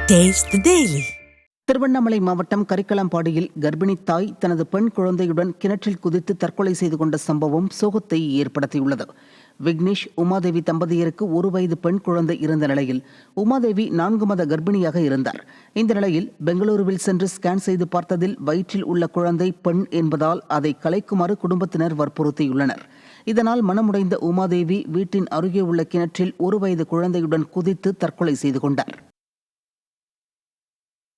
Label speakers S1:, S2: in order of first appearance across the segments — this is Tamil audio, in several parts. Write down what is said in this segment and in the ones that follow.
S1: Taste the Daily.
S2: திருவண்ணாமலை மாவட்டம் கரிக்கலாம்பாடியில் கர்ப்பிணி தாய் தனது பெண் குழந்தையுடன் கிணற்றில் குதித்து தற்கொலை செய்து கொண்ட சம்பவம் சோகத்தை ஏற்படுத்தியுள்ளது. விக்னேஷ் உமாதேவி தம்பதியருக்கு 1 வயது பெண் குழந்தை இருந்த நிலையில் உமாதேவி 4 மாத கர்ப்பிணியாக இருந்தார். இந்த நிலையில் பெங்களூருவில் சென்று ஸ்கேன் செய்து பார்த்ததில் வயிற்றில் உள்ள குழந்தை பெண் என்பதால் அதை கலைக்குமாறு குடும்பத்தினர் வற்புறுத்தியுள்ளனர். இதனால் மனமுடைந்த உமாதேவி வீட்டின் அருகே உள்ள கிணற்றில் 1 வயது குழந்தையுடன் குதித்து தற்கொலை செய்து கொண்டார்.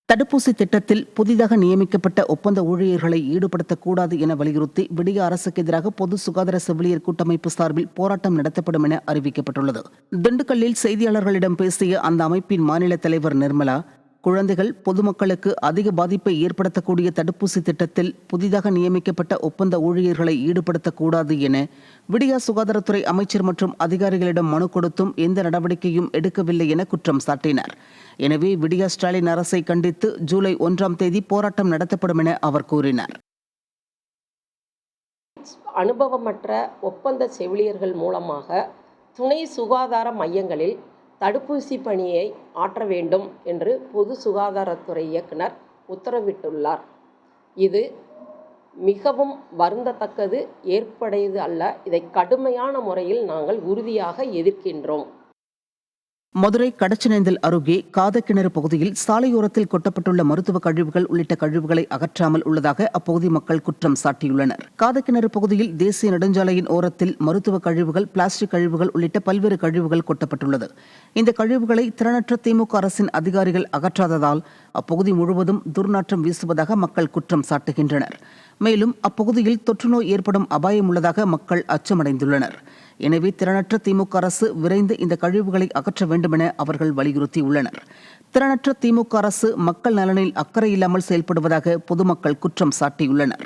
S2: தடுப்பூசி திட்டத்தில் புதிதாக நியமிக்கப்பட்ட ஒப்பந்த ஊழியர்களை ஈடுபடுத்தக்கூடாது என வலியுறுத்தி விடிய அரசுக்கு எதிராக பொது சுகாதார செவிலியர் கூட்டமைப்பு சார்பில் போராட்டம் நடத்தப்படும் என அறிவிக்கப்பட்டுள்ளது. திண்டுக்கல்லில் செய்தியாளர்களிடம் பேசிய அந்த அமைப்பின் மாநில தலைவர் நிர்மலா, குழந்தைகள் பொதுமக்களுக்கு அதிக பாதிப்பை ஏற்படுத்தக்கூடிய தடுப்பூசி திட்டத்தில் புதிதாக நியமிக்கப்பட்ட ஒப்பந்த ஊழியர்களை ஈடுபடுத்தக்கூடாது என விடியா சுகாதாரத்துறை அமைச்சர் மற்றும் அதிகாரிகளிடம் மனு கொடுத்தும் எந்த நடவடிக்கையும் எடுக்கவில்லை என குற்றம் சாட்டினார். எனவே விடியா ஸ்டாலின் அரசை கண்டித்து ஜூலை 1ஆம் தேதி போராட்டம் நடத்தப்படும் என அவர் கூறினார்.
S3: அனுபவமற்ற ஒப்பந்த செவிலியர்கள் மூலமாக துணை சுகாதார மையங்களில் தடுப்பூசி பணியை ஆற்ற வேண்டும் என்று பொது சுகாதாரத்துறை இயக்குனர் உத்தரவிட்டுள்ளார். இது மிகவும் வருந்தத்தக்கது, ஏற்புடையது அல்ல. இதை கடுமையான முறையில் நாங்கள் உறுதியாக எதிர்க்கின்றோம்.
S2: மதுரை கடச்சனேந்தல் அருகே காதக்கிணறு பகுதியில் சாலையோரத்தில் கொட்டப்பட்டுள்ள மருத்துவ கழிவுகள் உள்ளிட்ட கழிவுகளை அகற்றாமல் உள்ளதாக அப்பகுதி மக்கள் குற்றம் சாட்டியுள்ளனர். காதக்கிணறு பகுதியில் தேசிய நெடுஞ்சாலையின் ஓரத்தில் மருத்துவ கழிவுகள், பிளாஸ்டிக் கழிவுகள் உள்ளிட்ட பல்வேறு கழிவுகள் கொட்டப்பட்டுள்ளது. இந்த கழிவுகளை திறனற்ற திமுக அரசின் அதிகாரிகள் அகற்றாததால் அப்பகுதி முழுவதும் துர்நாற்றம் வீசுவதாக மக்கள் குற்றம் சாட்டுகின்றனர். மேலும் அப்பகுதியில் தொற்றுநோய் ஏற்படும் அபாயம் உள்ளதாக மக்கள் அச்சமடைந்துள்ளனர். எனவே திறனற்ற திமுக அரசு விரைந்து இந்த கழிவுகளை அகற்ற வேண்டும் என அவர்கள் வலியுறுத்தியுள்ளனர். திறனற்ற திமுக அரசு மக்கள் நலனில் அக்கறை இல்லாமல் செயல்படுவதாக பொதுமக்கள் குற்றம் சாட்டியுள்ளனர்.